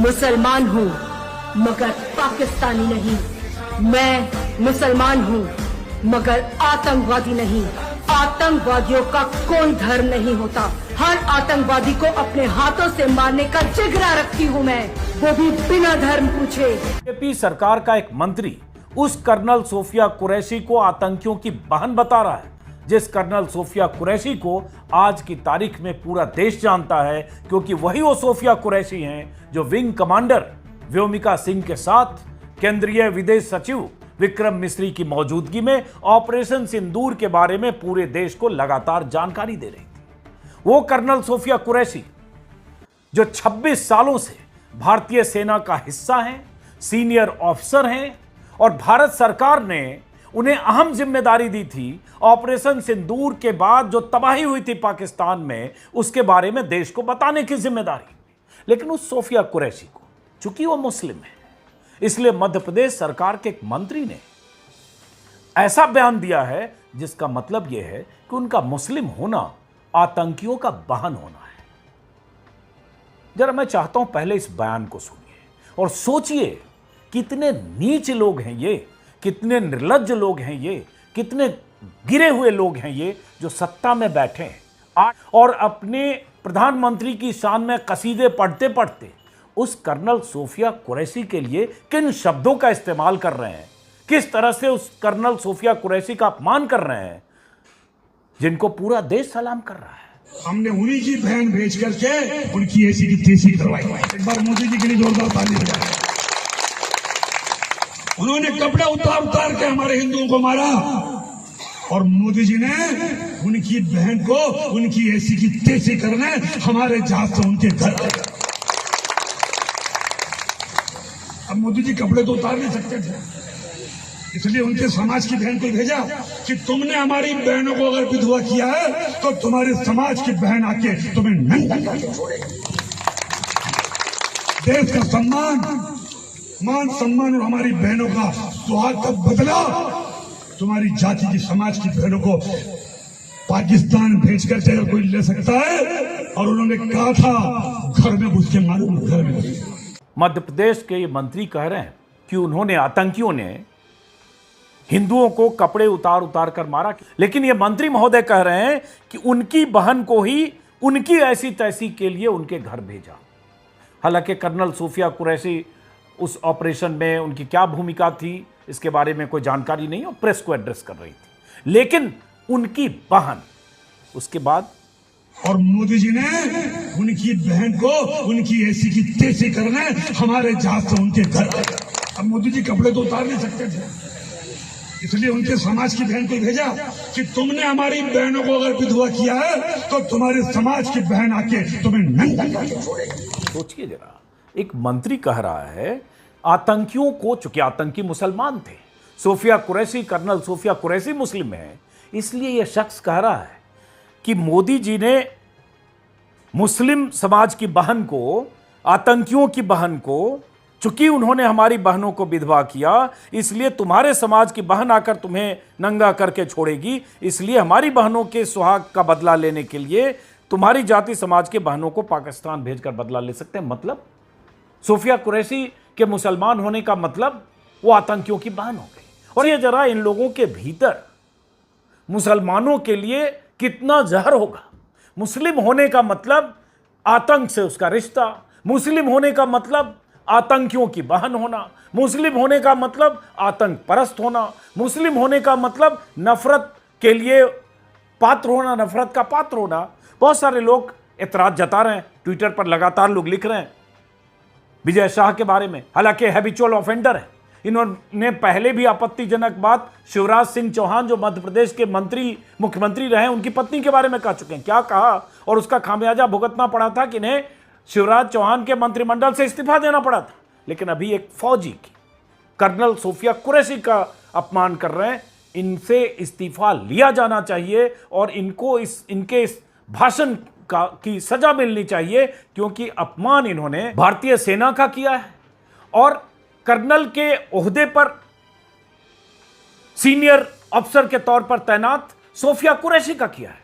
मुसलमान हूँ मगर पाकिस्तानी नहीं। मैं मुसलमान हूँ मगर आतंकवादी नहीं। आतंकवादियों का कोई धर्म नहीं होता। हर आतंकवादी को अपने हाथों से मारने का जिगरा रखती हूँ मैं, वो भी बिना धर्म पूछे। बीजेपी सरकार का एक मंत्री उस कर्नल सोफिया कुरैशी को आतंकियों की बहन बता रहा है, जिस कर्नल सोफिया कुरैशी को आज की तारीख में पूरा देश जानता है, क्योंकि वही वो सोफिया कुरैशी हैं जो विंग कमांडर व्योमिका सिंह के साथ केंद्रीय विदेश सचिव विक्रम मिस्री की मौजूदगी में ऑपरेशन सिंदूर के बारे में पूरे देश को लगातार जानकारी दे रही थी। वो कर्नल सोफिया कुरैशी जो 26 सालों से भारतीय सेना का हिस्सा हैं, सीनियर ऑफिसर हैं और भारत सरकार ने उन्हें अहम जिम्मेदारी दी थी ऑपरेशन सिंदूर के बाद जो तबाही हुई थी पाकिस्तान में, उसके बारे में देश को बताने की जिम्मेदारी। लेकिन उस सोफिया कुरैशी को, चूंकि वो मुस्लिम है, इसलिए मध्य प्रदेश सरकार के एक मंत्री ने ऐसा बयान दिया है जिसका मतलब यह है कि उनका मुस्लिम होना आतंकियों का वाहन होना है। जरा मैं चाहता हूं पहले इस बयान को सुनिए और सोचिए कितने नीच लोग हैं ये, कितने निर्लज्ज लोग हैं ये, कितने गिरे हुए लोग हैं ये जो सत्ता में बैठे हैं और अपने प्रधानमंत्री की शान में कसीदे पढ़ते पढ़ते उस कर्नल सोफिया कुरैशी के लिए किन शब्दों का इस्तेमाल कर रहे हैं, किस तरह से उस कर्नल सोफिया कुरैशी का अपमान कर रहे हैं, जिनको पूरा देश सलाम कर रहा है। हमने उन्हीं की बहन भेज करके उनकी ऐसी की तैसी करवाई। एक बार मोदी जी के लिए जोरदार ताली बजाएं। उन्होंने कपड़े उतार उतार के हमारे हिंदुओं को मारा और मोदी जी ने उनकी बहन को उनकी ऐसी की तैसी करने हमारे जहाज से उनके घर। अब मोदी जी कपड़े तो उतार नहीं सकते थे, इसलिए उनके समाज की बहन को भेजा कि तुमने हमारी बहनों को अगर विधवा किया है तो तुम्हारे समाज की बहन आके तुम्हें नंगा करके छोड़ेगी। देश का सम्मान, मान सम्मान और हमारी बहनों का सुहाग का बदला तुम्हारी जाति की समाज की बहनों को पाकिस्तान भेजकर अगर कोई ले सकता है, और उन्होंने कहा था घर में घुस के मालूम, घर में घुस। मध्य प्रदेश के ये मंत्री कह रहे हैं कि उन्होंने, आतंकियों ने हिंदुओं को कपड़े उतार उतार कर मारा, लेकिन ये मंत्री महोदय कह रहे हैं कि उनकी बहन को ही उनकी ऐसी तैसी के लिए उनके घर भेजा। हालांकि कर्नल सोफिया कुरैशी उस ऑपरेशन में उनकी क्या भूमिका थी इसके बारे में कोई जानकारी नहीं, और प्रेस को एड्रेस कर रही थी, लेकिन उनकी बहन उसके बाद। और मोदी जी ने उनकी बहन को उनकी ऐसी की तैसी करने हमारे जहाज से उनके घर। अब मोदी जी कपड़े तो उतार नहीं सकते थे, इसलिए उनके समाज की बहन को भेजा कि तुमने हमारी बहनों को अगर विधवा किया है तो तुम्हारे समाज की बहन आके तुम्हें नंगा करके छोड़ेगी। सोचिए जरा, एक मंत्री कह रहा है आतंकियों को, चूंकि आतंकी मुसलमान थे, सोफिया कुरैशी, कर्नल सोफिया कुरैशी मुस्लिम है, इसलिए यह शख्स कह रहा है कि मोदी जी ने मुस्लिम समाज की बहन को, आतंकियों की बहन को, चूंकि उन्होंने हमारी बहनों को विधवा किया, इसलिए तुम्हारे समाज की बहन आकर तुम्हें नंगा करके छोड़ेगी, इसलिए हमारी बहनों के सुहाग का बदला लेने के लिए तुम्हारी जाति समाज के बहनों को पाकिस्तान भेजकर बदला ले सकते हैं। मतलब सोफिया कुरैशी के मुसलमान होने का मतलब वो आतंकियों की बहन हो गई। और ये जरा इन लोगों के भीतर मुसलमानों के लिए कितना जहर होगा। मुस्लिम होने का मतलब आतंक से उसका रिश्ता, मुस्लिम होने का मतलब आतंकियों की बहन होना, मुस्लिम होने का मतलब आतंक परस्त होना, मुस्लिम होने का मतलब नफरत के लिए पात्र होना, नफरत का पात्र होना। बहुत सारे लोग एतराज जता रहे हैं, ट्विटर पर लगातार लोग लिख रहे हैं विजय शाह के बारे में, हालांकि हैबिचुअल ऑफेंडर है। इन्होंने पहले भी आपत्तिजनक बात शिवराज सिंह चौहान, जो मध्य प्रदेश के मुख्यमंत्री रहे, उनकी पत्नी के बारे में कह चुके हैं। क्या कहा, और उसका खामियाजा भुगतना पड़ा था कि इन्हें शिवराज चौहान के मंत्रिमंडल से इस्तीफा देना पड़ा था। लेकिन अभी एक फौजी की, कर्नल सोफिया कुरैशी का अपमान कर रहे हैं। इनसे इस्तीफा लिया जाना चाहिए और इनको इनके इस भाषण की सजा मिलनी चाहिए, क्योंकि अपमान इन्होंने भारतीय सेना का किया है और कर्नल के ओहदे पर सीनियर अफसर के तौर पर तैनात सोफिया कुरैशी का किया है।